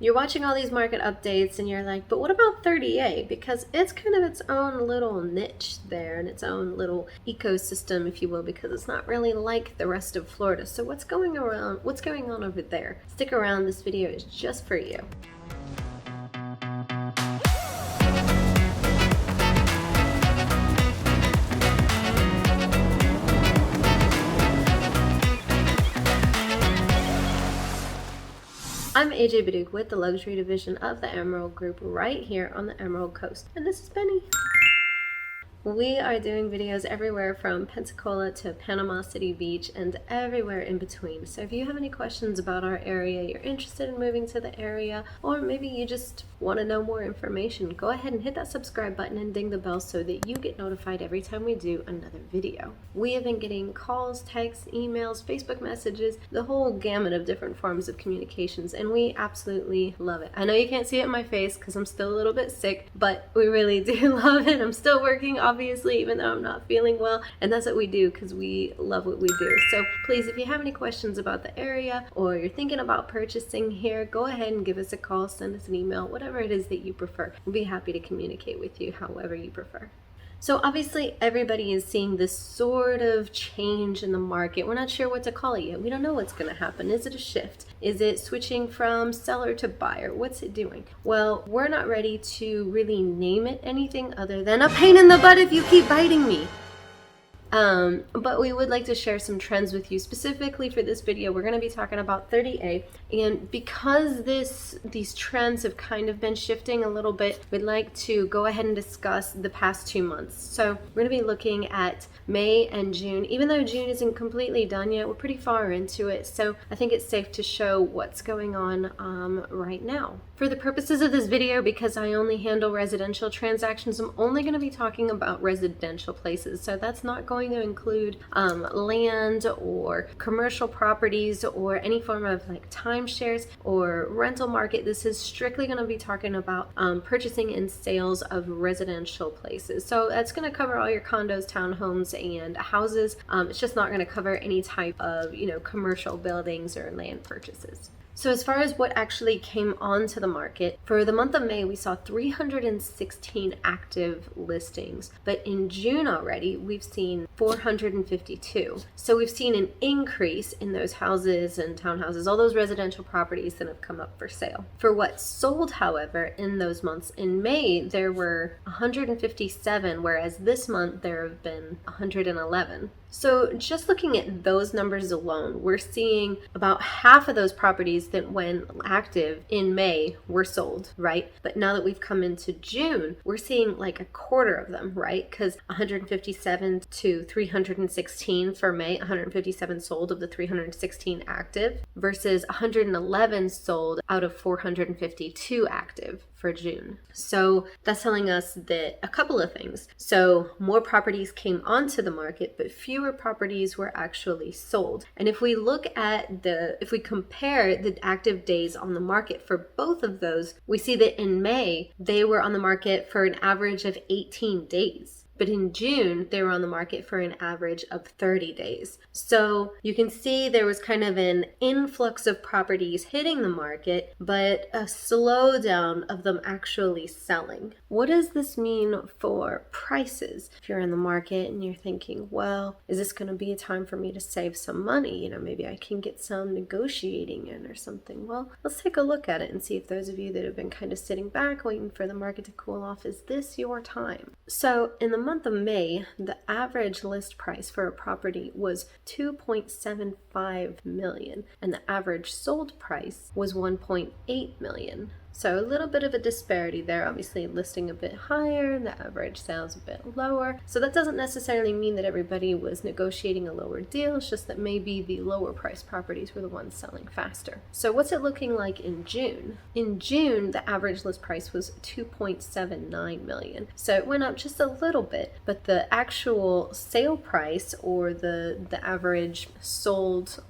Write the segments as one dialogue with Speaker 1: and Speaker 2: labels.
Speaker 1: You're watching all these market updates and you're like, but what about 30A? Because it's kind of its own little niche there and its own little ecosystem, if you will, because it's not really like the rest of Florida. So what's going on over there? Stick around, this video is just for you. I'm AJ Badouk with the luxury division of the Emerald Group right here on the Emerald Coast. And this is Penny. We are doing videos everywhere from Pensacola to Panama City Beach and everywhere in between. So if you have any questions about our area, you're interested in moving to the area, or maybe you just want to know more information, go ahead and hit that subscribe button and ding the bell so that you get notified every time we do another video. We have been getting calls, texts, emails, Facebook messages, the whole gamut of different forms of communications, and we absolutely love it. I know you can't see it in my face because I'm still a little bit sick, but we really do love it. I'm still working, obviously, even though I'm not feeling well, and that's what we do because we love what we do. So please, if you have any questions about the area or you're thinking about purchasing here, go ahead and give us a call, send us an email, whatever it is that you prefer. We'll be happy to communicate with you however you prefer. So obviously everybody is seeing this sort of change in the market. We're not sure what to call it yet. We don't know what's going to happen. Is it a shift? Is it switching from seller to buyer? What's it doing? Well, we're not ready to really name it anything other than a pain in the butt if you keep biting me. But we would like to share some trends with you. Specifically for this video, we're going to be talking about 30A. And because these trends have kind of been shifting a little bit, we'd like to go ahead and discuss the past 2 months. So we're going to be looking at May and June. Even though June isn't completely done yet, we're pretty far into it. So I think it's safe to show what's going on right now. For the purposes of this video, because I only handle residential transactions, I'm only going to be talking about residential places. So that's not going to include land or commercial properties or any form of like timeshares or rental market. This is strictly going to be talking about purchasing and sales of residential places. So that's going to cover all your condos, townhomes, and houses. It's just not going to cover any type of, commercial buildings or land purchases. So as far as what actually came onto the market, for the month of May, we saw 316 active listings. But in June already, we've seen 452. So we've seen an increase in those houses and townhouses, all those residential properties that have come up for sale. For what sold, however, in those months, in May, there were 157, whereas this month there have been 111. So just looking at those numbers alone, we're seeing about half of those properties that went active in May were sold, right? But now that we've come into June, we're seeing like a quarter of them, right? Because 157 to 316 for May, 157 sold of the 316 active versus 111 sold out of 452 active for June. So that's telling us that a couple of things. So more properties came onto the market, but fewer properties were actually sold. And if we look at if we compare the active days on the market for both of those, we see that in May, they were on the market for an average of 18 days. But in June, they were on the market for an average of 30 days. So you can see there was kind of an influx of properties hitting the market, but a slowdown of them actually selling. What does this mean for prices? If you're in the market and you're thinking, well, is this going to be a time for me to save some money? Maybe I can get some negotiating in or something. Well, let's take a look at it and see if those of you that have been kind of sitting back waiting for the market to cool off, is this your time? So in the month of May, the average list price for a property was $2.75 million, and the average sold price was $1.8 million. So a little bit of a disparity there, obviously listing a bit higher, the average sales a bit lower. So that doesn't necessarily mean that everybody was negotiating a lower deal, it's just that maybe the lower price properties were the ones selling faster. So what's it looking like in June? In June, the average list price was $2.79 million. So it went up just a little bit, but the actual sale price or the average sold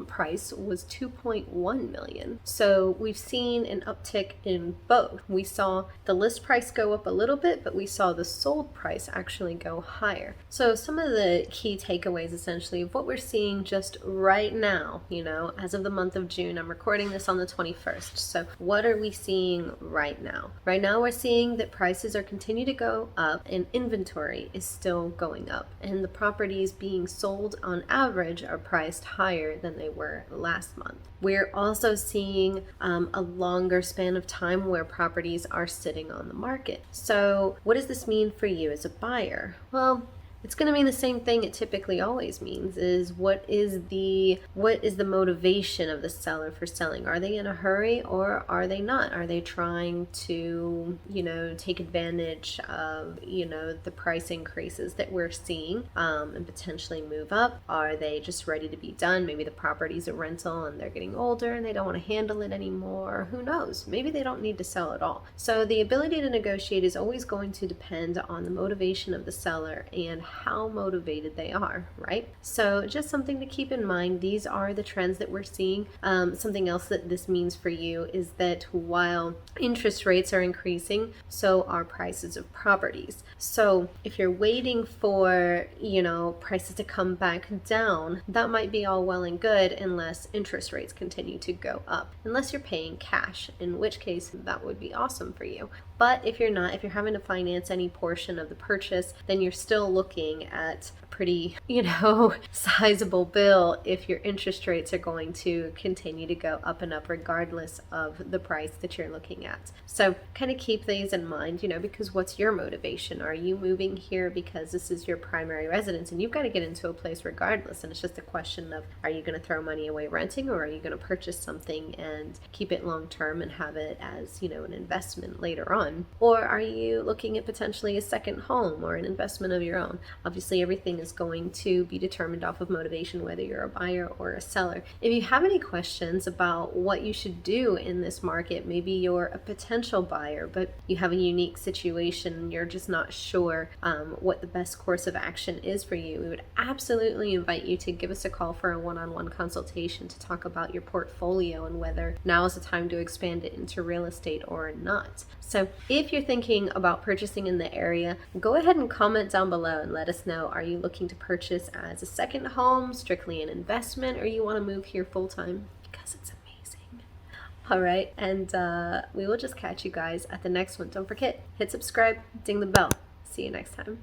Speaker 1: price was $2.1 million. So we've seen an uptick uptick in both. We saw the list price go up a little bit, but we saw the sold price actually go higher. So some of the key takeaways essentially of what we're seeing just right now, as of the month of June. I'm recording this on the 21st. So what are we seeing right now? Right now we're seeing that prices are continuing to go up and inventory is still going up, and the properties being sold on average are priced higher than they were last month. We're also seeing a longer span of time where properties are sitting on the market. So what does this mean for you as a buyer? Well, it's going to mean the same thing it typically always means, is what is the motivation of the seller for selling? Are they in a hurry or are they not? Are they trying to, take advantage of, the price increases that we're seeing and potentially move up? Are they just ready to be done? Maybe the property's a rental and they're getting older and they don't want to handle it anymore. Who knows? Maybe they don't need to sell at all. So the ability to negotiate is always going to depend on the motivation of the seller and how motivated they are, right? So just something to keep in mind. These are the trends that we're seeing. Something else that this means for you is that while interest rates are increasing, so are prices of properties. So if you're waiting for, prices to come back down, that might be all well and good unless interest rates continue to go up, unless you're paying cash, in which case that would be awesome for you. But if you're not, if you're having to finance any portion of the purchase, then you're still looking at a pretty, sizable bill if your interest rates are going to continue to go up and up regardless of the price that you're looking at. So kind of keep these in mind, because what's your motivation? Are you moving here because this is your primary residence and you've got to get into a place regardless? And it's just a question of, are you going to throw money away renting, or are you going to purchase something and keep it long term and have it as, an investment later on? Or are you looking at potentially a second home or an investment of your own? Obviously, everything is going to be determined off of motivation, whether you're a buyer or a seller. If you have any questions about what you should do in this market, maybe you're a potential buyer, but you have a unique situation and you're just not sure what the best course of action is for you, we would absolutely invite you to give us a call for a one-on-one consultation to talk about your portfolio and whether now is the time to expand it into real estate or not. So if you're thinking about purchasing in the area, go ahead and comment down below and let us know. Are you looking to purchase as a second home, strictly an investment, or you want to move here full time? Because it's amazing. All right, and we will just catch you guys at the next one. Don't forget, hit subscribe, ding the bell. See you next time.